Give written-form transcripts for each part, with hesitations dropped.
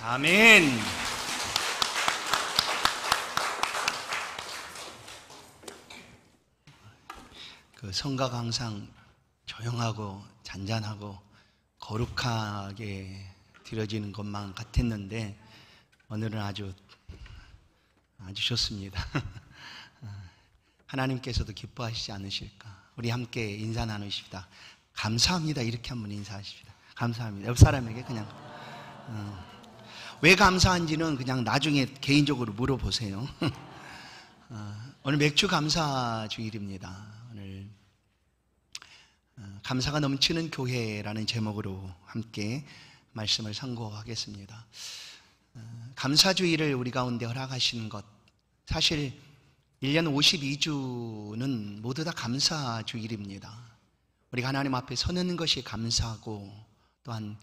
아멘. 그 성가가 항상 조용하고 잔잔하고 거룩하게 드려지는 것만 같았는데 오늘은 아주 좋습니다. 하나님께서도 기뻐하시지 않으실까? 우리 함께 인사 나누십시다. 감사합니다. 이렇게 한번 인사하십시다. 감사합니다. 옆 사람에게 그냥 왜 감사한지는 그냥 나중에 개인적으로 물어보세요. 오늘 맥주 감사 주일입니다. 오늘 감사가 넘치는 교회라는 제목으로 함께 말씀을 선고하겠습니다. 감사주일을 우리 가운데 허락하시는 것, 사실 1년 52주는 모두 다 감사주일입니다. 우리가 하나님 앞에 서는 것이 감사하고 또한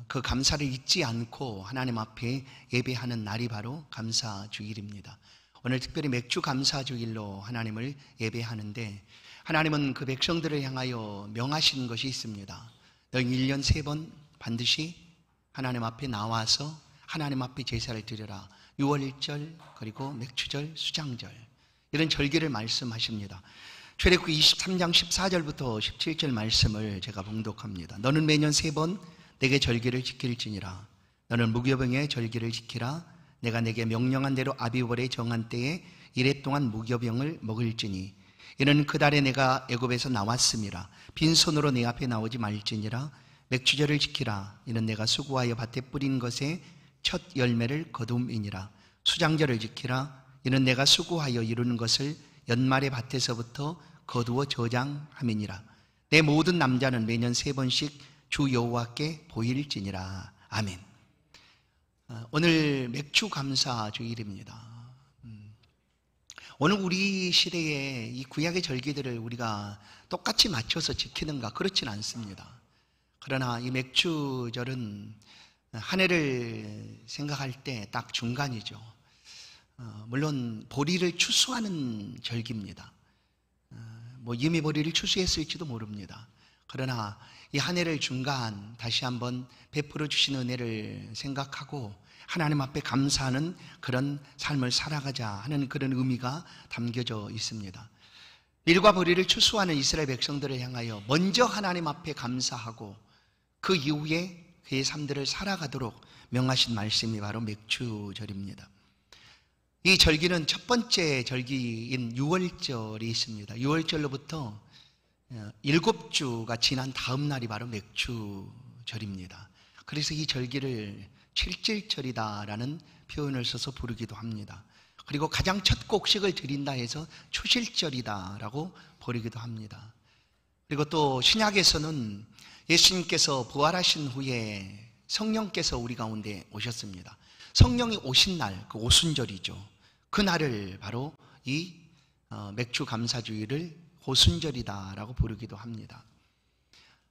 그 감사를 잊지 않고 하나님 앞에 예배하는 날이 바로 감사주일입니다. 오늘 특별히 맥주 감사주일로 하나님을 예배하는데, 하나님은 그 백성들을 향하여 명하시는 것이 있습니다. 너희 1년 3번 반드시 하나님 앞에 나와서 하나님 앞에 제사를 드려라. 6월절 그리고 맥주절, 수장절, 이런 절기를 말씀하십니다. 출애굽기 23장 14절부터 17절 말씀을 제가 봉독합니다. 너는 매년 3번 내게 절기를 지킬지니라. 너는 무교병의 절기를 지키라. 내가 내게 명령한 대로 아비월에 정한 때에 이래 동안 무교병을 먹을지니 이는 그 달에 내가 애굽에서 나왔음이라. 빈손으로 내 앞에 나오지 말지니라. 맥주절을 지키라. 이는 내가 수고하여 밭에 뿌린 것에 첫 열매를 거둠이니라. 수장절을 지키라. 이는 내가 수고하여 이루는 것을 연말의 밭에서부터 거두어 저장함이니라. 내 모든 남자는 매년 3번씩 주 여호와께 보일지니라. 아멘. 오늘 맥주 감사 주일입니다. 오늘 우리 시대에 이 구약의 절기들을 우리가 똑같이 맞춰서 지키는가? 그렇진 않습니다. 그러나 이 맥주절은 한 해를 생각할 때 딱 중간이죠. 물론 보리를 추수하는 절기입니다. 이미 보리를 추수했을지도 모릅니다. 그러나 이 한 해를 중간 다시 한번 베풀어 주신 은혜를 생각하고 하나님 앞에 감사하는 그런 삶을 살아가자 하는 그런 의미가 담겨져 있습니다. 밀과 보리를 추수하는 이스라엘 백성들을 향하여 먼저 하나님 앞에 감사하고 그 이후에 그의 삶들을 살아가도록 명하신 말씀이 바로 맥주절입니다. 이 절기는 첫 번째 절기인 6월절이 있습니다. 6월절로부터 7주가 지난 다음 날이 바로 맥주절입니다. 그래서 이 절기를 칠칠절이다라는 표현을 써서 부르기도 합니다. 그리고 가장 첫 곡식을 드린다 해서 초실절이다라고 부르기도 합니다. 그리고 또 신약에서는 예수님께서 부활하신 후에 성령께서 우리 가운데 오셨습니다. 성령이 오신 날, 그 오순절이죠. 그 날을 바로 이 맥주 감사주일을 호순절이다라고 부르기도 합니다.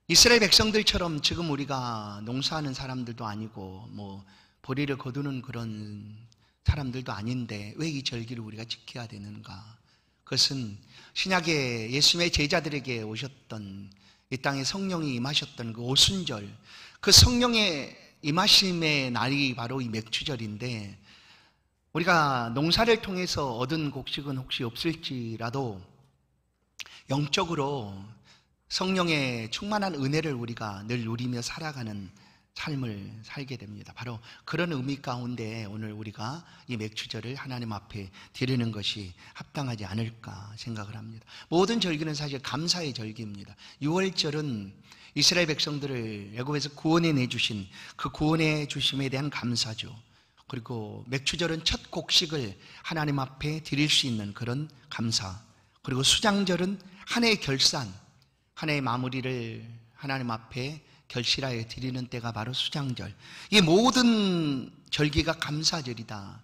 이스라엘 백성들처럼 지금 우리가 농사하는 사람들도 아니고 보리를 거두는 그런 사람들도 아닌데 왜 이 절기를 우리가 지켜야 되는가? 그것은 신약에 예수님의 제자들에게 오셨던, 이 땅에 성령이 임하셨던 그 오순절, 그 성령의 임하심의 날이 바로 이 맥주절인데, 우리가 농사를 통해서 얻은 곡식은 혹시 없을지라도 영적으로 성령의 충만한 은혜를 우리가 늘 누리며 살아가는 삶을 살게 됩니다. 바로 그런 의미 가운데 오늘 우리가 이 맥주절을 하나님 앞에 드리는 것이 합당하지 않을까 생각을 합니다. 모든 절기는 사실 감사의 절기입니다. 6월절은 이스라엘 백성들을 애굽에서 구원해 내주신 그 구원해 주심에 대한 감사죠. 그리고 맥주절은 첫 곡식을 하나님 앞에 드릴 수 있는 그런 감사. 그리고 수장절은 한 해의 결산, 한 해의 마무리를 하나님 앞에 결실하여 드리는 때가 바로 수장절. 이 모든 절기가 감사절이다.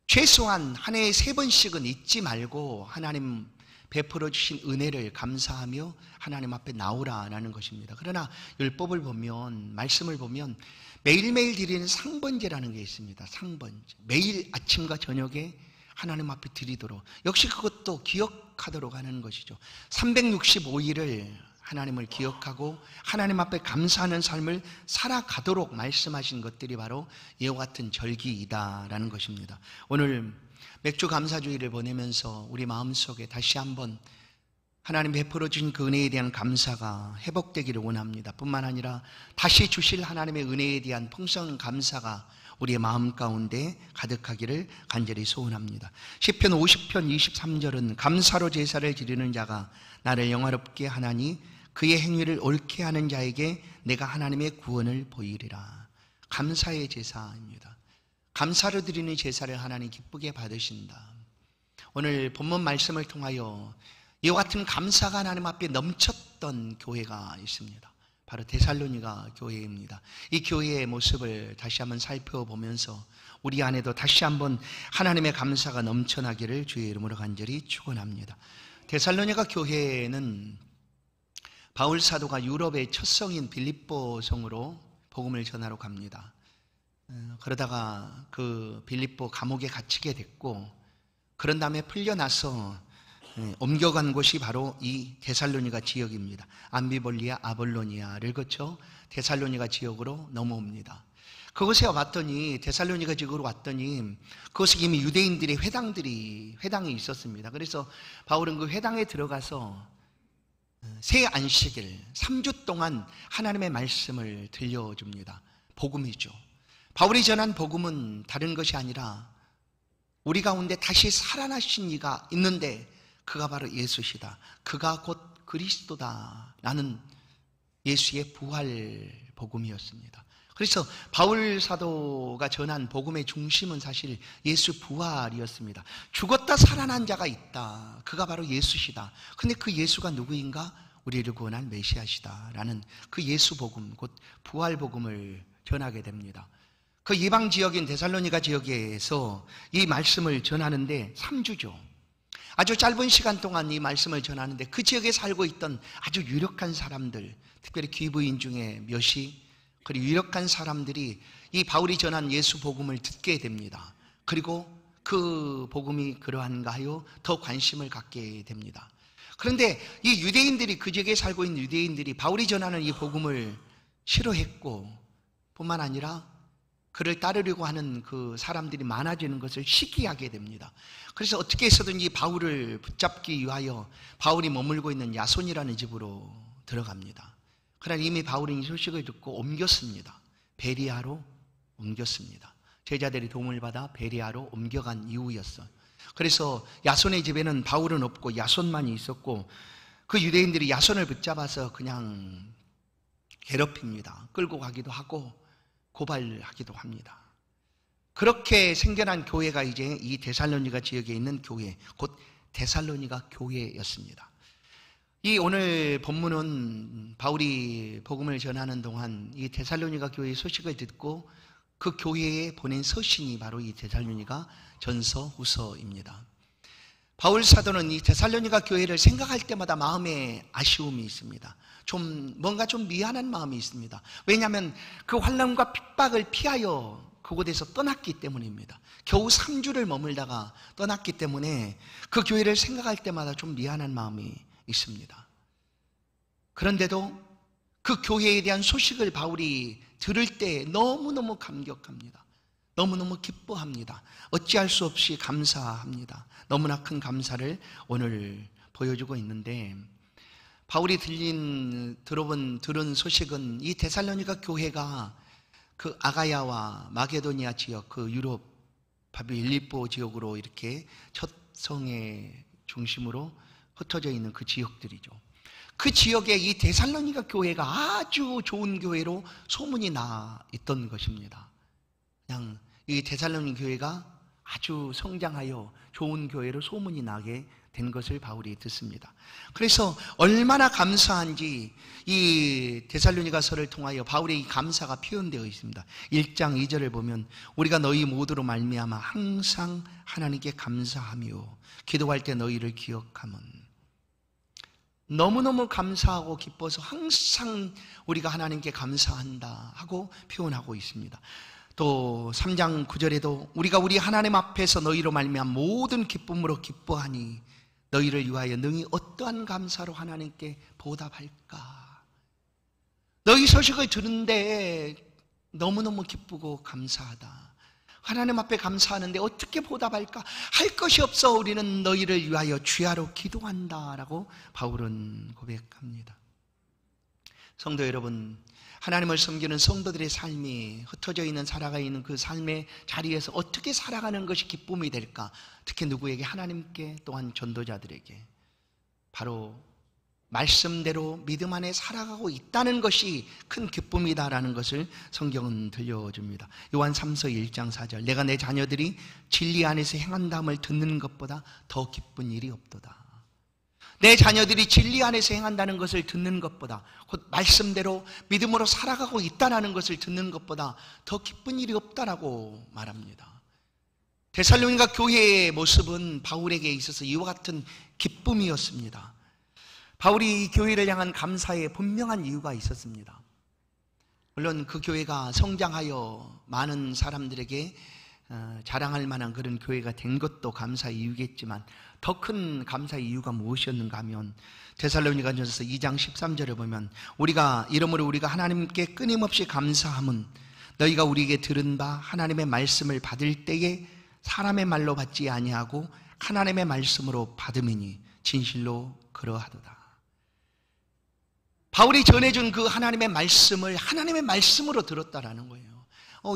최소한 한 해에 3번씩은 잊지 말고 하나님 베풀어 주신 은혜를 감사하며 하나님 앞에 나오라라는 것입니다. 그러나 율법을 보면, 말씀을 보면 매일매일 드리는 상번제라는 게 있습니다. 상번제. 매일 아침과 저녁에 하나님 앞에 드리도록, 역시 그것도 기억하도록 하는 것이죠. 365일을 하나님을 기억하고 하나님 앞에 감사하는 삶을 살아가도록 말씀하신 것들이 바로 이와 같은 절기이다라는 것입니다. 오늘 맥주 감사주의를 보내면서 우리 마음속에 다시 한번 하나님 베풀어 주신 그 은혜에 대한 감사가 회복되기를 원합니다. 뿐만 아니라 다시 주실 하나님의 은혜에 대한 풍성한 감사가 우리의 마음 가운데 가득하기를 간절히 소원합니다. 시편 50편 23절은 감사로 제사를 드리는 자가 나를 영화롭게 하나니 그의 행위를 옳게 하는 자에게 내가 하나님의 구원을 보이리라. 감사의 제사입니다. 감사로 드리는 제사를 하나님 기쁘게 받으신다. 오늘 본문 말씀을 통하여 이와 같은 감사가 하나님 앞에 넘쳤던 교회가 있습니다. 바로 데살로니가 교회입니다. 이 교회의 모습을 다시 한번 살펴보면서 우리 안에도 다시 한번 하나님의 감사가 넘쳐나기를 주의 이름으로 간절히 축원합니다. 데살로니가 교회는 바울 사도가 유럽의 첫 성인 빌립보 성으로 복음을 전하러 갑니다. 그러다가 그 빌립보 감옥에 갇히게 됐고, 그런 다음에 풀려나서 옮겨간 곳이 바로 이 데살로니가 지역입니다. 암비볼리아, 아볼로니아를 거쳐 데살로니가 지역으로 넘어옵니다. 그곳에 왔더니, 데살로니가 지역으로 왔더니 그곳에 이미 유대인들의 회당이 있었습니다. 그래서 바울은 그 회당에 들어가서 새 안식일 3주 동안 하나님의 말씀을 들려줍니다. 복음이죠. 바울이 전한 복음은 다른 것이 아니라 우리 가운데 다시 살아나신 이가 있는데 그가 바로 예수시다. 그가 곧 그리스도다. 라는 예수의 부활 복음이었습니다. 그래서 바울 사도가 전한 복음의 중심은 사실 예수 부활이었습니다. 죽었다 살아난 자가 있다. 그가 바로 예수시다. 근데 그 예수가 누구인가? 우리를 구원할 메시아시다. 라는 그 예수 복음, 곧 부활 복음을 전하게 됩니다. 그 이방 지역인 데살로니가 지역에서 이 말씀을 전하는데 3주죠. 아주 짧은 시간 동안 이 말씀을 전하는데 그 지역에 살고 있던 아주 유력한 사람들, 특별히 귀부인 중에 몇이, 그리고 유력한 사람들이 이 바울이 전한 예수 복음을 듣게 됩니다. 그리고 그 복음이 그러한가 하여 더 관심을 갖게 됩니다. 그런데 이 유대인들이, 그 지역에 살고 있는 유대인들이 바울이 전하는 이 복음을 싫어했고, 뿐만 아니라 그를 따르려고 하는 그 사람들이 많아지는 것을 시기하게 됩니다. 그래서 어떻게 해서든지 바울을 붙잡기 위하여 바울이 머물고 있는 야손이라는 집으로 들어갑니다. 그러나 이미 바울은 이 소식을 듣고 옮겼습니다. 베리아로 옮겼습니다. 제자들이 도움을 받아 베리아로 옮겨간 이후였어요. 그래서 야손의 집에는 바울은 없고 야손만이 있었고, 그 유대인들이 야손을 붙잡아서 그냥 괴롭힙니다. 끌고 가기도 하고 고발하기도 합니다. 그렇게 생겨난 교회가 이제 이 데살로니가 지역에 있는 교회, 곧 데살로니가 교회였습니다. 이 오늘 본문은 바울이 복음을 전하는 동안 이 데살로니가 교회의 소식을 듣고 그 교회에 보낸 서신이 바로 이 데살로니가 전서 후서입니다. 바울 사도는 이 데살로니가 교회를 생각할 때마다 마음에 아쉬움이 있습니다. 뭔가 좀 미안한 마음이 있습니다. 왜냐하면 그 환난과 핍박을 피하여 그곳에서 떠났기 때문입니다. 겨우 3주를 머물다가 떠났기 때문에 그 교회를 생각할 때마다 좀 미안한 마음이 있습니다. 그런데도 그 교회에 대한 소식을 바울이 들을 때 너무너무 감격합니다. 너무너무 기뻐합니다. 어찌할 수 없이 감사합니다. 너무나 큰 감사를 오늘 보여주고 있는데, 바울이 들은 소식은 이 데살로니가 교회가 그 아가야와 마게도니아 지역, 그 유럽 빌립보 지역으로 이렇게 첫 성의 중심으로 흩어져 있는 그 지역들이죠. 그 지역에 이 데살로니가 교회가 아주 좋은 교회로 소문이 나 있던 것입니다. 그냥 이 데살로니가 교회가 아주 성장하여 좋은 교회로 소문이 나게 된 것을 바울이 듣습니다. 그래서 얼마나 감사한지 이 데살로니가서를 통하여 바울의 이 감사가 표현되어 있습니다. 1장 2절을 보면 우리가 너희 모두로 말미암아 항상 하나님께 감사하며 기도할 때 너희를 기억함은, 너무너무 감사하고 기뻐서 항상 우리가 하나님께 감사한다 하고 표현하고 있습니다. 또 3장 9절에도 우리가 우리 하나님 앞에서 너희로 말미암아 모든 기쁨으로 기뻐하니 너희를 위하여 능히 어떠한 감사로 하나님께 보답할까? 너희 소식을 들은데 너무너무 기쁘고 감사하다. 하나님 앞에 감사하는데 어떻게 보답할까? 할 것이 없어 우리는 너희를 위하여 주야로 기도한다라고 바울은 고백합니다. 성도 여러분, 하나님을 섬기는 성도들의 삶이 흩어져 있는 살아가 있는 그 삶의 자리에서 어떻게 살아가는 것이 기쁨이 될까? 특히 누구에게? 하나님께, 또한 전도자들에게. 바로 말씀대로 믿음 안에 살아가고 있다는 것이 큰 기쁨이다라는 것을 성경은 들려줍니다. 요한 3서 1장 4절, 내가 내 자녀들이 진리 안에서 행한다함을 듣는 것보다 더 기쁜 일이 없도다. 내 자녀들이 진리 안에서 행한다는 것을 듣는 것보다, 곧 말씀대로 믿음으로 살아가고 있다는 것을 듣는 것보다 더 기쁜 일이 없다라고 말합니다. 데살로니가 교회의 모습은 바울에게 있어서 이와 같은 기쁨이었습니다. 바울이 이 교회를 향한 감사에 분명한 이유가 있었습니다. 물론 그 교회가 성장하여 많은 사람들에게 자랑할 만한 그런 교회가 된 것도 감사의 이유겠지만, 더 큰 감사의 이유가 무엇이었는가 하면 데살로니가전서 2장 13절에 보면, 이러므로 우리가 하나님께 끊임없이 감사함은 너희가 우리에게 들은 바 하나님의 말씀을 받을 때에 사람의 말로 받지 아니하고 하나님의 말씀으로 받음이니 진실로 그러하도다. 바울이 전해준 그 하나님의 말씀을 하나님의 말씀으로 들었다라는 거예요.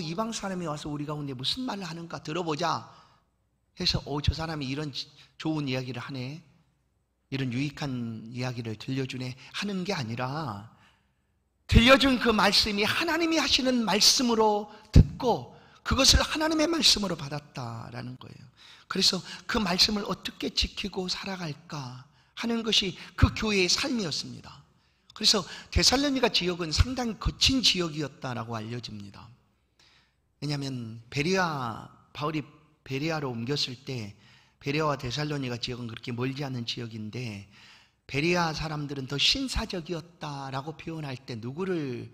이방 사람이 와서 우리 가운데 무슨 말을 하는가 들어보자 해서 저 사람이 이런 좋은 이야기를 하네, 이런 유익한 이야기를 들려주네 하는 게 아니라, 들려준 그 말씀이 하나님이 하시는 말씀으로 듣고 그것을 하나님의 말씀으로 받았다라는 거예요. 그래서 그 말씀을 어떻게 지키고 살아갈까 하는 것이 그 교회의 삶이었습니다. 그래서 데살로니가 지역은 상당히 거친 지역이었다라고 알려집니다. 왜냐하면 바울이 베레아로 옮겼을 때, 베레아와 데살로니가 지역은 그렇게 멀지 않은 지역인데, 베레아 사람들은 더 신사적이었다라고 표현할 때 누구를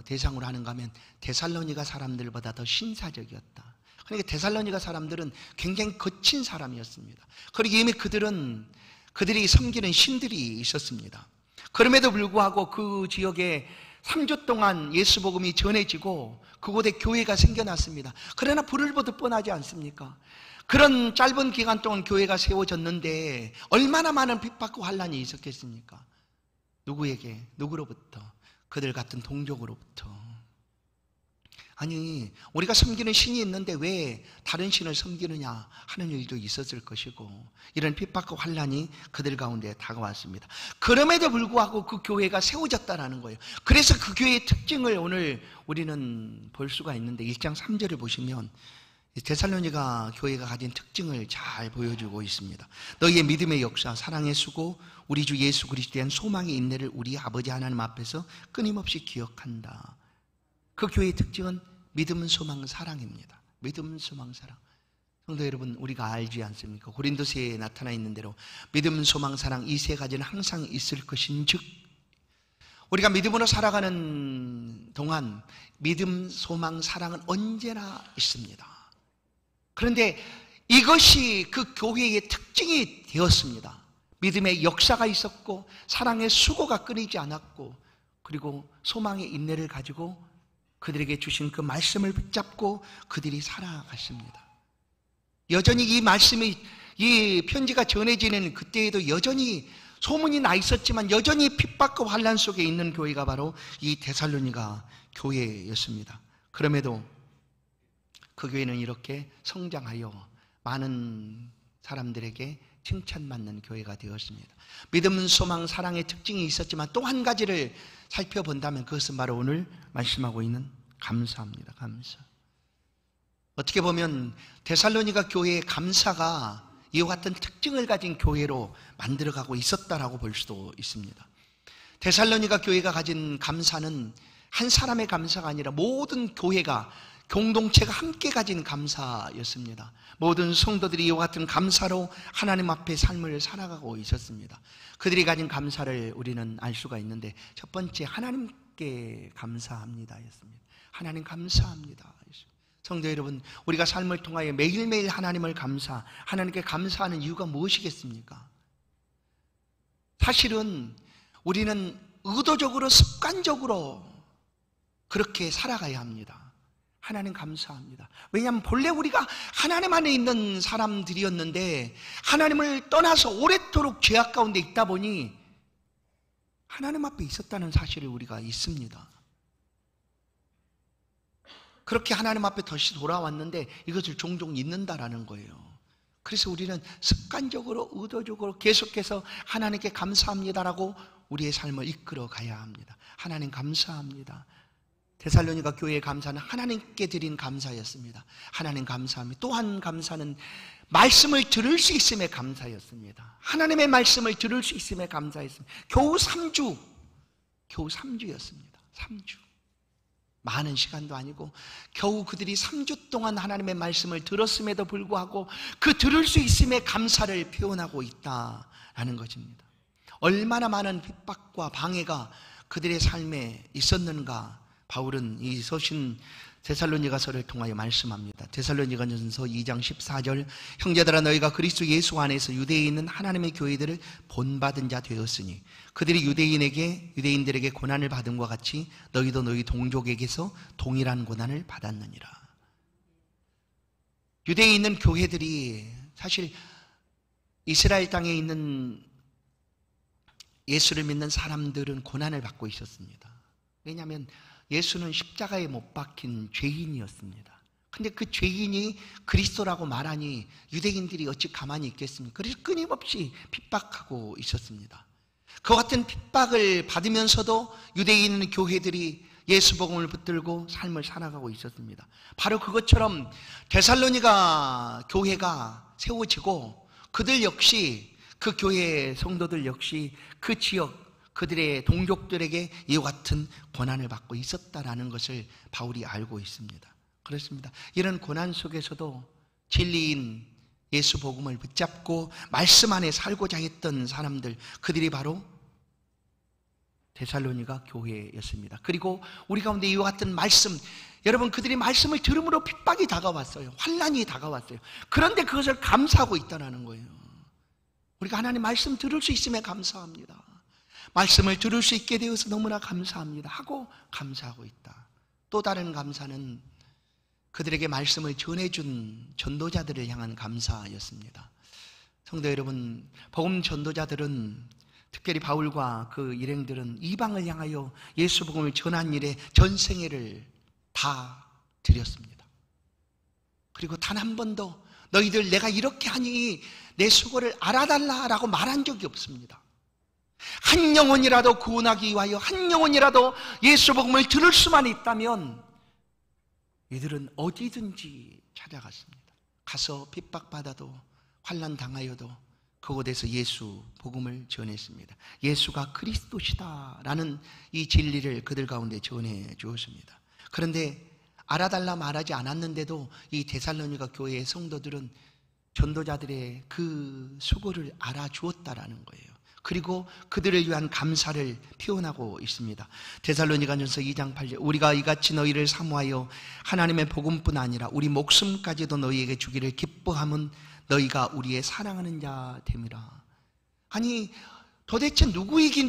대상으로 하는가 하면 데살로니가 사람들보다 더 신사적이었다. 그러니까 데살로니가 사람들은 굉장히 거친 사람이었습니다. 그리고 이미 그들이 섬기는 신들이 있었습니다. 그럼에도 불구하고 그 지역에 3주 동안 예수 복음이 전해지고 그곳에 교회가 생겨났습니다. 그러나 불을 보듯 뻔하지 않습니까? 그런 짧은 기간 동안 교회가 세워졌는데 얼마나 많은 핍박과 환난이 있었겠습니까? 누구에게? 누구로부터? 그들 같은 동족으로부터. 아니, 우리가 섬기는 신이 있는데 왜 다른 신을 섬기느냐 하는 일도 있었을 것이고, 이런 핍박과 환난이 그들 가운데 다가왔습니다. 그럼에도 불구하고 그 교회가 세워졌다는 거예요. 그래서 그 교회의 특징을 오늘 우리는 볼 수가 있는데, 1장 3절을 보시면 데살로니가 교회가 가진 특징을 잘 보여주고 있습니다. 너희의 믿음의 역사, 사랑의 수고, 우리 주 예수 그리스도에 대한 소망의 인내를 우리 아버지 하나님 앞에서 끊임없이 기억한다. 그 교회의 특징은 믿음, 소망, 사랑입니다. 믿음, 소망, 사랑. 성도 여러분, 우리가 알지 않습니까? 고린도서에 나타나 있는 대로 믿음, 소망, 사랑 이 세 가지는 항상 있을 것인즉, 우리가 믿음으로 살아가는 동안 믿음, 소망, 사랑은 언제나 있습니다. 그런데 이것이 그 교회의 특징이 되었습니다. 믿음의 역사가 있었고, 사랑의 수고가 끊이지 않았고, 그리고 소망의 인내를 가지고 그들에게 주신 그 말씀을 붙잡고 그들이 살아갔습니다. 여전히 이 편지가 전해지는 그때에도 여전히 소문이 나 있었지만 여전히 핍박과 환난 속에 있는 교회가 바로 이 데살로니가 교회였습니다. 그럼에도 그 교회는 이렇게 성장하여 많은 사람들에게 칭찬받는 교회가 되었습니다. 믿음, 소망, 사랑의 특징이 있었지만 또 한 가지를 살펴본다면 그것은 바로 오늘 말씀하고 있는 감사입니다. 감사. 어떻게 보면 데살로니가 교회의 감사가 이와 같은 특징을 가진 교회로 만들어가고 있었다라고 볼 수도 있습니다. 데살로니가 교회가 가진 감사는 한 사람의 감사가 아니라 모든 교회가, 공동체가 함께 가진 감사였습니다. 모든 성도들이 이와 같은 감사로 하나님 앞에 삶을 살아가고 있었습니다. 그들이 가진 감사를 우리는 알 수가 있는데, 첫 번째 하나님께 감사합니다 였습니다. 하나님 감사합니다. 성도 여러분, 우리가 삶을 통하여 매일매일 하나님께 감사하는 이유가 무엇이겠습니까? 사실은 우리는 의도적으로 습관적으로 그렇게 살아가야 합니다. 하나님 감사합니다. 왜냐하면 본래 우리가 하나님 안에 있는 사람들이었는데 하나님을 떠나서 오랫도록 죄악 가운데 있다 보니 하나님 앞에 있었다는 사실을 우리가 있습니다. 그렇게 하나님 앞에 다시 돌아왔는데 이것을 종종 잊는다라는 거예요. 그래서 우리는 습관적으로 의도적으로 계속해서 하나님께 감사합니다라고 우리의 삶을 이끌어 가야 합니다. 하나님 감사합니다. 데살로니가 교회의 감사는 하나님께 드린 감사였습니다. 하나님 감사합니다. 또한 감사는 말씀을 들을 수 있음에 감사였습니다. 하나님의 말씀을 들을 수 있음에 감사했습니다. 겨우 3주였습니다. 3주. 많은 시간도 아니고 겨우 그들이 3주 동안 하나님의 말씀을 들었음에도 불구하고 그 들을 수 있음에 감사를 표현하고 있다라는 것입니다. 얼마나 많은 핍박과 방해가 그들의 삶에 있었는가 바울은 이 서신 데살로니가서를 통하여 말씀합니다. 데살로니가전서 2장 14절 형제들아 너희가 그리스도 예수 안에서 유대에 있는 하나님의 교회들을 본받은 자 되었으니 그들이 유대인들에게 고난을 받음과 같이 너희도 너희 동족에게서 동일한 고난을 받았느니라. 유대에 있는 교회들이 사실 이스라엘 땅에 있는 예수를 믿는 사람들은 고난을 받고 있었습니다. 왜냐하면 예수는 십자가에 못 박힌 죄인이었습니다. 근데 그 죄인이 그리스도라고 말하니 유대인들이 어찌 가만히 있겠습니까? 그래서 끊임없이 핍박하고 있었습니다. 그 같은 핍박을 받으면서도 유대에 있는 교회들이 예수 복음을 붙들고 삶을 살아가고 있었습니다. 바로 그것처럼 데살로니가 교회가 세워지고 그들 역시 그 교회 성도들 역시 그 지역 그들의 동족들에게 이와 같은 고난을 받고 있었다라는 것을 바울이 알고 있습니다. 그렇습니다. 이런 고난 속에서도 진리인 예수 복음을 붙잡고 말씀 안에 살고자 했던 사람들, 그들이 바로 데살로니가 교회였습니다. 그리고 우리 가운데 이와 같은 말씀, 여러분 그들이 말씀을 들음으로 핍박이 다가왔어요. 환난이 다가왔어요. 그런데 그것을 감사하고 있다는 거예요. 우리가 하나님 말씀 들을 수 있음에 감사합니다. 말씀을 들을 수 있게 되어서 너무나 감사합니다 하고 감사하고 있다. 또 다른 감사는 그들에게 말씀을 전해준 전도자들을 향한 감사였습니다. 성도 여러분, 복음 전도자들은 특별히 바울과 그 일행들은 이방을 향하여 예수 복음을 전한 일에 전생애를 다 드렸습니다. 그리고 단 한 번도 너희들 내가 이렇게 하니 내 수고를 알아달라라고 말한 적이 없습니다. 한 영혼이라도 구원하기 위하여 한 영혼이라도 예수 복음을 들을 수만 있다면 이들은 어디든지 찾아갔습니다. 가서 핍박받아도 환난 당하여도 그곳에서 예수 복음을 전했습니다. 예수가 그리스도시다라는 이 진리를 그들 가운데 전해 주었습니다. 그런데 알아달라 말하지 않았는데도 이 데살로니가 교회의 성도들은 전도자들의 그 수고를 알아주었다라는 거예요. 그리고 그들을 위한 감사를 표현하고 있습니다. 데살로니가전서 2장 8절 우리가 이같이 너희를 사모하여 하나님의 복음뿐 아니라 우리 목숨까지도 너희에게 주기를 기뻐함은 너희가 우리의 사랑하는 자 됨이라. 아니 도대체 누구이긴인데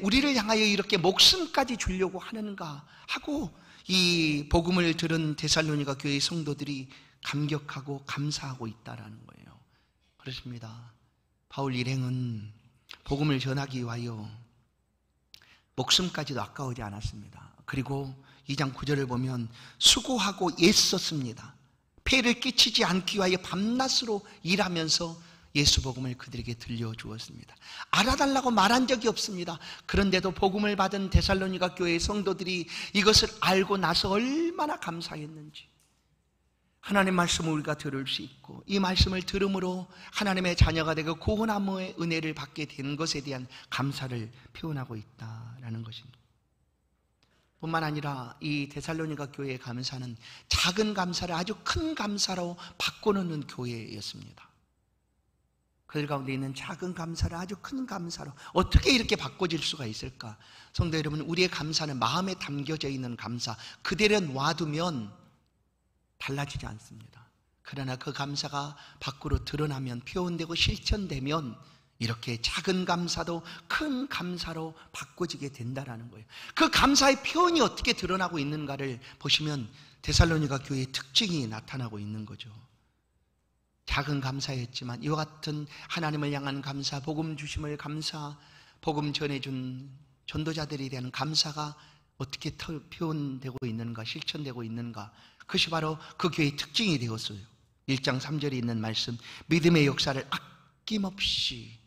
우리를 향하여 이렇게 목숨까지 주려고 하는가 하고 이 복음을 들은 데살로니가 교회의 성도들이 감격하고 감사하고 있다라는 거예요. 그렇습니다. 바울 일행은 복음을 전하기 위하여 목숨까지도 아까우지 않았습니다. 그리고 2장 9절을 보면 수고하고 애썼습니다. 폐를 끼치지 않기 위하여 밤낮으로 일하면서 예수 복음을 그들에게 들려주었습니다. 알아달라고 말한 적이 없습니다. 그런데도 복음을 받은 데살로니가 교회의 성도들이 이것을 알고 나서 얼마나 감사했는지, 하나님의 말씀을 우리가 들을 수 있고 이 말씀을 들음으로 하나님의 자녀가 되고 구원함의 은혜를 받게 된 것에 대한 감사를 표현하고 있다라는 것입니다. 뿐만 아니라 이 데살로니가 교회의 감사는 작은 감사를 아주 큰 감사로 바꿔놓는 교회였습니다. 그들 가운데 있는 작은 감사를 아주 큰 감사로 어떻게 이렇게 바꿔질 수가 있을까? 성도 여러분, 우리의 감사는 마음에 담겨져 있는 감사, 그대로 놔두면 달라지지 않습니다. 그러나 그 감사가 밖으로 드러나면, 표현되고 실천되면 이렇게 작은 감사도 큰 감사로 바꿔지게 된다는 거예요. 그 감사의 표현이 어떻게 드러나고 있는가를 보시면 데살로니가 교회의 특징이 나타나고 있는 거죠. 작은 감사였지만 이와 같은 하나님을 향한 감사, 복음 주심을 감사, 복음 전해준 전도자들에 대한 감사가 어떻게 표현되고 있는가, 실천되고 있는가, 그것이 바로 그 교회의 특징이 되었어요. 1장 3절에 있는 말씀, 믿음의 역사를 아낌없이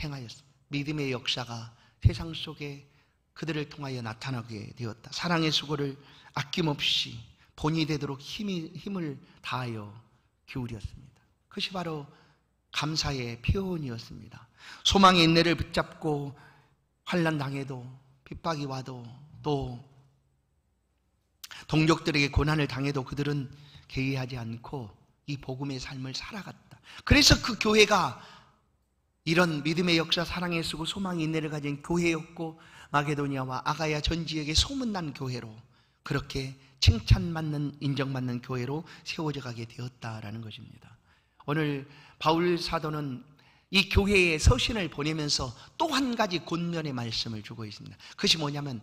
행하였습니다. 믿음의 역사가 세상 속에 그들을 통하여 나타나게 되었다. 사랑의 수고를 아낌없이 본이 되도록 힘을 다하여 기울였습니다. 그것이 바로 감사의 표현이었습니다. 소망의 인내를 붙잡고 환난 당해도, 핍박이 와도, 또 동족들에게 고난을 당해도 그들은 개의하지 않고 이 복음의 삶을 살아갔다. 그래서 그 교회가 이런 믿음의 역사, 사랑의 수고, 소망의 인내를 가진 교회였고, 마게도니아와 아가야 전 지역에 소문난 교회로, 그렇게 칭찬받는, 인정받는 교회로 세워져 가게 되었다라는 것입니다. 오늘 바울 사도는 이 교회에 서신을 보내면서 또 한 가지 권면의 말씀을 주고 있습니다. 그것이 뭐냐면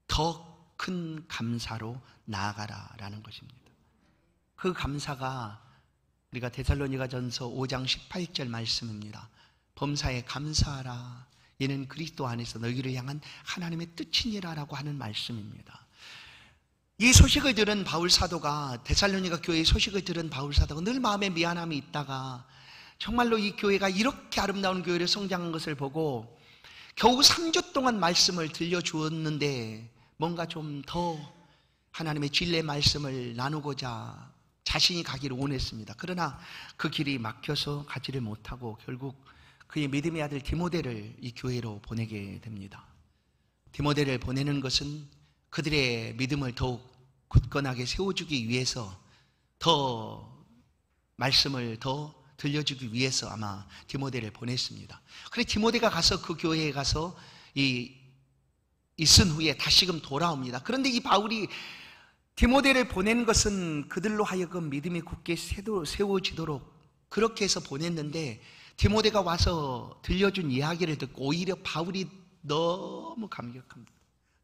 더 큰 감사로 나아가라라는 것입니다. 그 감사가 우리가 데살로니가전서 5장 18절 말씀입니다. 범사에 감사하라. 이는 그리스도 안에서 너희를 향한 하나님의 뜻이니라라고 하는 말씀입니다. 이 소식을 들은 바울 사도가, 데살로니가 교회의 소식을 들은 바울 사도가 늘 마음에 미안함이 있다가 정말로 이 교회가 이렇게 아름다운 교회를 성장한 것을 보고 겨우 3주 동안 말씀을 들려주었는데 뭔가 좀 더 하나님의 진리의 말씀을 나누고자 자신이 가기를 원했습니다. 그러나 그 길이 막혀서 가지를 못하고 결국 그의 믿음의 아들 디모데를 이 교회로 보내게 됩니다. 디모데를 보내는 것은 그들의 믿음을 더욱 굳건하게 세워주기 위해서, 더 말씀을 더 들려주기 위해서 아마 디모데를 보냈습니다. 그래 디모데가 가서 그 교회에 가서 있은 후에 다시금 돌아옵니다. 그런데 이 바울이 디모데를 보낸 것은 그들로 하여금 믿음이 굳게 세워지도록 그렇게 해서 보냈는데, 디모데가 와서 들려준 이야기를 듣고 오히려 바울이 너무 감격합니다.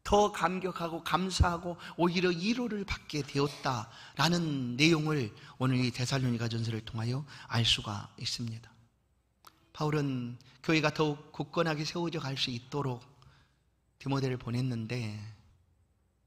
더 감격하고 감사하고 오히려 위로를 받게 되었다라는 내용을 오늘 이 데살로니가전서를 통하여 알 수가 있습니다. 바울은 교회가 더욱 굳건하게 세워져 갈 수 있도록 디모데를 보냈는데,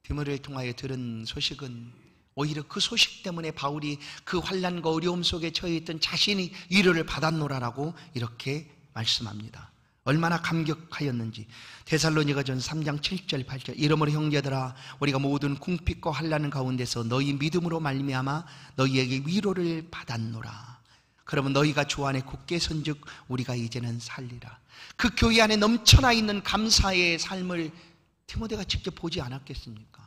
디모데를 통하여 들은 소식은 오히려 그 소식 때문에 바울이 그 환난과 어려움 속에 처해 있던 자신이 위로를 받았노라라고 이렇게 말씀합니다. 얼마나 감격하였는지. 데살로니가전서 3장 7절 8절, 이러므로 형제들아 우리가 모든 궁핍과 환난 가운데서 너희 믿음으로 말미암아 너희에게 위로를 받았노라. 그러면 너희가 주 안에 굳게 선즉 우리가 이제는 살리라. 그 교회 안에 넘쳐나 있는 감사의 삶을 디모데가 직접 보지 않았겠습니까?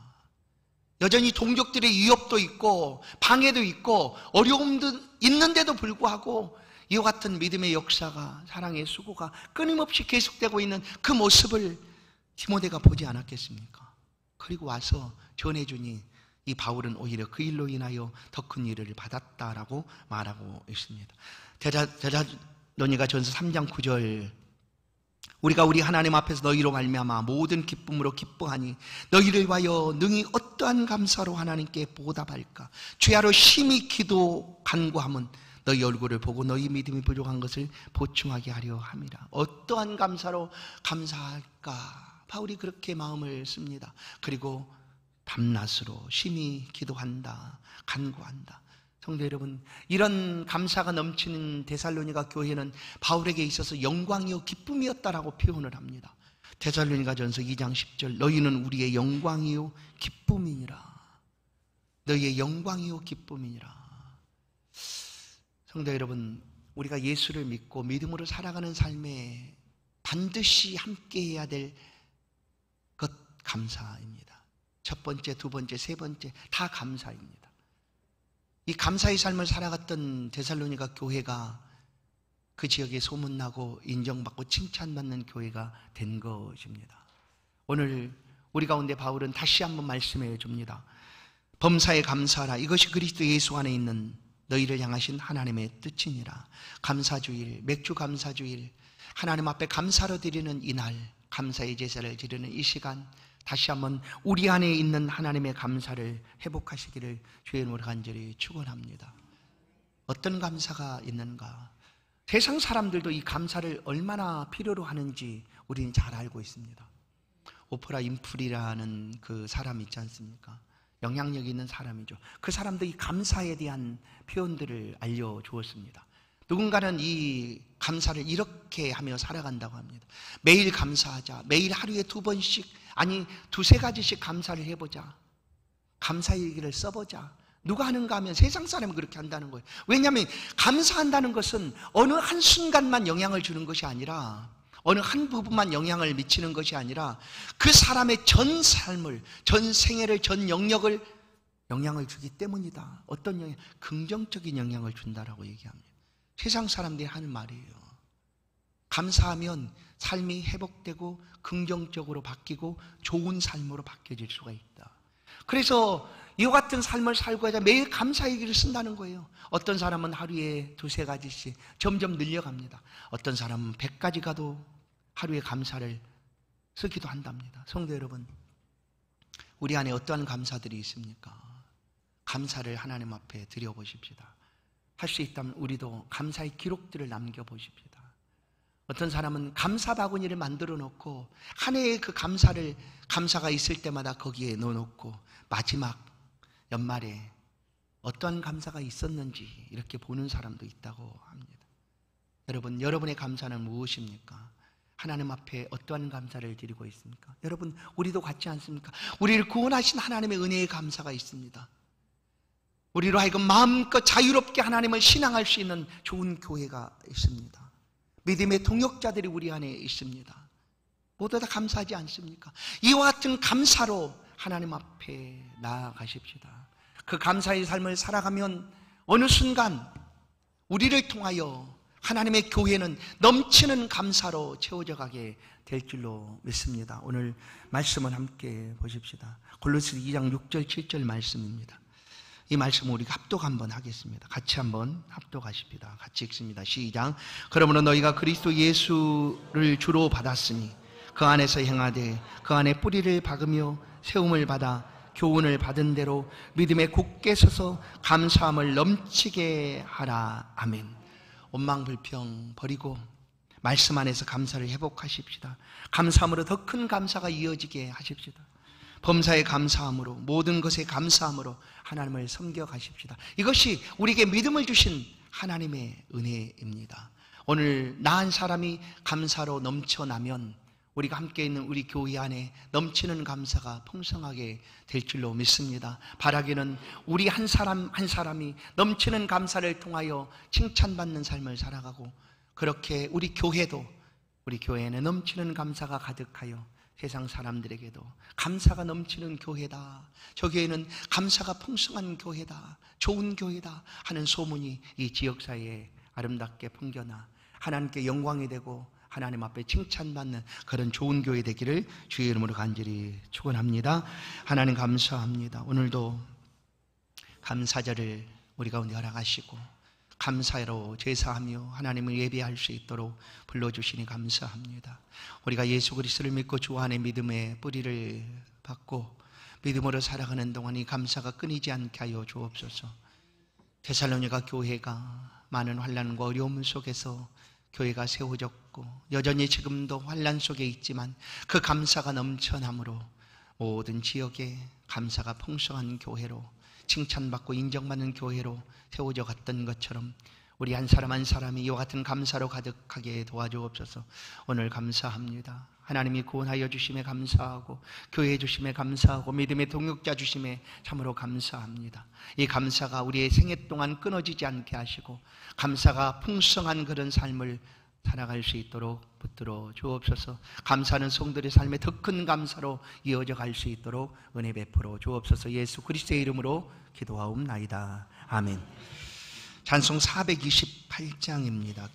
여전히 동족들의 위협도 있고 방해도 있고 어려움도 있는데도 불구하고 이와 같은 믿음의 역사가, 사랑의 수고가 끊임없이 계속되고 있는 그 모습을 디모데가 보지 않았겠습니까? 그리고 와서 전해주니 이 바울은 오히려 그 일로 인하여 더 큰 위로를 받았다라고 말하고 있습니다. 데살로니가전서 3장 9절, 우리가 우리 하나님 앞에서 너희로 말미암아 모든 기쁨으로 기뻐하니 너희를 위하여 능히 어떠한 감사로 하나님께 보답할까. 주야로 심히 기도 간구함은 너희 얼굴을 보고 너희 믿음이 부족한 것을 보충하게 하려 함이라. 어떠한 감사로 감사할까. 바울이 그렇게 마음을 씁니다. 그리고 밤낮으로 심히 기도한다, 간구한다. 성도 여러분, 이런 감사가 넘치는 데살로니가 교회는 바울에게 있어서 영광이요 기쁨이었다라고 표현을 합니다. 데살로니가전서 2장 10절, 너희는 우리의 영광이요 기쁨이니라. 너희의 영광이요 기쁨이니라. 성도 여러분, 우리가 예수를 믿고 믿음으로 살아가는 삶에 반드시 함께해야 될 것, 감사입니다. 첫 번째, 두 번째, 세 번째 다 감사입니다. 이 감사의 삶을 살아갔던 데살로니가 교회가 그 지역에 소문나고 인정받고 칭찬받는 교회가 된 것입니다. 오늘 우리 가운데 바울은 다시 한번 말씀해 줍니다. 범사에 감사하라. 이것이 그리스도 예수 안에 있는 너희를 향하신 하나님의 뜻이니라. 감사주일, 맥주 감사주일, 하나님 앞에 감사로 드리는 이날, 감사의 제사를 드리는 이 시간, 다시 한번 우리 안에 있는 하나님의 감사를 회복하시기를 주의 이름으로 간절히 축원합니다. 어떤 감사가 있는가? 세상 사람들도 이 감사를 얼마나 필요로 하는지 우리는 잘 알고 있습니다. 오프라 윈프리라는 그 사람 있지 않습니까? 영향력 있는 사람이죠. 그 사람도 이 감사에 대한 표현들을 알려주었습니다. 누군가는 이 감사를 이렇게 하며 살아간다고 합니다. 매일 감사하자. 매일 하루에 2번씩, 아니 2-3가지씩 감사를 해보자. 감사일기를 써보자. 누가 하는가 하면 세상 사람이 그렇게 한다는 거예요. 왜냐하면 감사한다는 것은 어느 한순간만 영향을 주는 것이 아니라, 어느 한 부분만 영향을 미치는 것이 아니라 그 사람의 전 삶을, 전 생애를, 전 영역을 영향을 주기 때문이다. 어떤 영향? 긍정적인 영향을 준다라고 얘기합니다. 세상 사람들이 하는 말이에요. 감사하면 삶이 회복되고 긍정적으로 바뀌고 좋은 삶으로 바뀌어질 수가 있다. 그래서 이와 같은 삶을 살고자 하자 매일 감사일기를 쓴다는 거예요. 어떤 사람은 하루에 2-3가지씩 점점 늘려갑니다. 어떤 사람은 100가지 가도 하루에 감사를 쓰기도 한답니다. 성도 여러분, 우리 안에 어떠한 감사들이 있습니까? 감사를 하나님 앞에 드려보십시다. 할 수 있다면 우리도 감사의 기록들을 남겨보십시다. 어떤 사람은 감사 바구니를 만들어 놓고 한 해의 그 감사가 있을 때마다 거기에 넣어놓고 마지막 연말에 어떠한 감사가 있었는지 이렇게 보는 사람도 있다고 합니다. 여러분, 여러분의 감사는 무엇입니까? 하나님 앞에 어떠한 감사를 드리고 있습니까? 여러분, 우리도 같지 않습니까? 우리를 구원하신 하나님의 은혜의 감사가 있습니다. 우리로 하여금 마음껏 자유롭게 하나님을 신앙할 수 있는 좋은 교회가 있습니다. 믿음의 동역자들이 우리 안에 있습니다. 모두 다 감사하지 않습니까? 이와 같은 감사로 하나님 앞에 나아가십시다. 그 감사의 삶을 살아가면 어느 순간 우리를 통하여 하나님의 교회는 넘치는 감사로 채워져 가게 될 줄로 믿습니다. 오늘 말씀을 함께 보십시다. 골로새 2장 6절 7절 말씀입니다. 이 말씀 우리가 합독 한번 하겠습니다. 같이 한번 합독하십니다. 같이 읽습니다. 시작. 그러므로 너희가 그리스도 예수를 주로 받았으니 그 안에서 행하되 그 안에 뿌리를 박으며 세움을 받아 교훈을 받은 대로 믿음에 굳게 서서 감사함을 넘치게 하라. 아멘. 원망불평 버리고 말씀 안에서 감사를 회복하십시다. 감사함으로 더 큰 감사가 이어지게 하십시다. 범사에 감사함으로, 모든 것에 감사함으로 하나님을 섬겨가십시다. 이것이 우리에게 믿음을 주신 하나님의 은혜입니다. 오늘 나 한 사람이 감사로 넘쳐나면 우리가 함께 있는 우리 교회 안에 넘치는 감사가 풍성하게 될 줄로 믿습니다. 바라기는 우리 한 사람 한 사람이 넘치는 감사를 통하여 칭찬받는 삶을 살아가고, 그렇게 우리 교회에는 넘치는 감사가 가득하여 세상 사람들에게도 감사가 넘치는 교회다, 저 교회는 감사가 풍성한 교회다, 좋은 교회다 하는 소문이 이 지역사회에 아름답게 풍겨나 하나님께 영광이 되고 하나님 앞에 칭찬받는 그런 좋은 교회 되기를 주의 이름으로 간절히 축원합니다. 하나님 감사합니다. 오늘도 감사절을 우리 가운데 허락하시고 감사로 제사하며 하나님을 예배할 수 있도록 불러주시니 감사합니다. 우리가 예수 그리스도를 믿고 주 안에 믿음의 뿌리를 받고 믿음으로 살아가는 동안 이 감사가 끊이지 않게 하여 주옵소서. 데살로니가 교회가 많은 환난과 어려움 속에서 교회가 세워졌고 여전히 지금도 환난 속에 있지만 그 감사가 넘쳐남으로 모든 지역에 감사가 풍성한 교회로, 칭찬받고 인정받는 교회로 세워져 갔던 것처럼 우리 한 사람 한 사람이 이와 같은 감사로 가득하게 도와주옵소서. 오늘 감사합니다. 하나님이 구원하여 주심에 감사하고 교회 주심에 감사하고 믿음의 동역자 주심에 참으로 감사합니다. 이 감사가 우리의 생애 동안 끊어지지 않게 하시고 감사가 풍성한 그런 삶을 살아갈 수 있도록 붙들어 주옵소서. 감사는 성도들의 삶에 더 큰 감사로 이어져 갈 수 있도록 은혜 베풀어 주옵소서. 예수 그리스도의 이름으로 기도하옵나이다. 아멘. 찬송 428장입니다.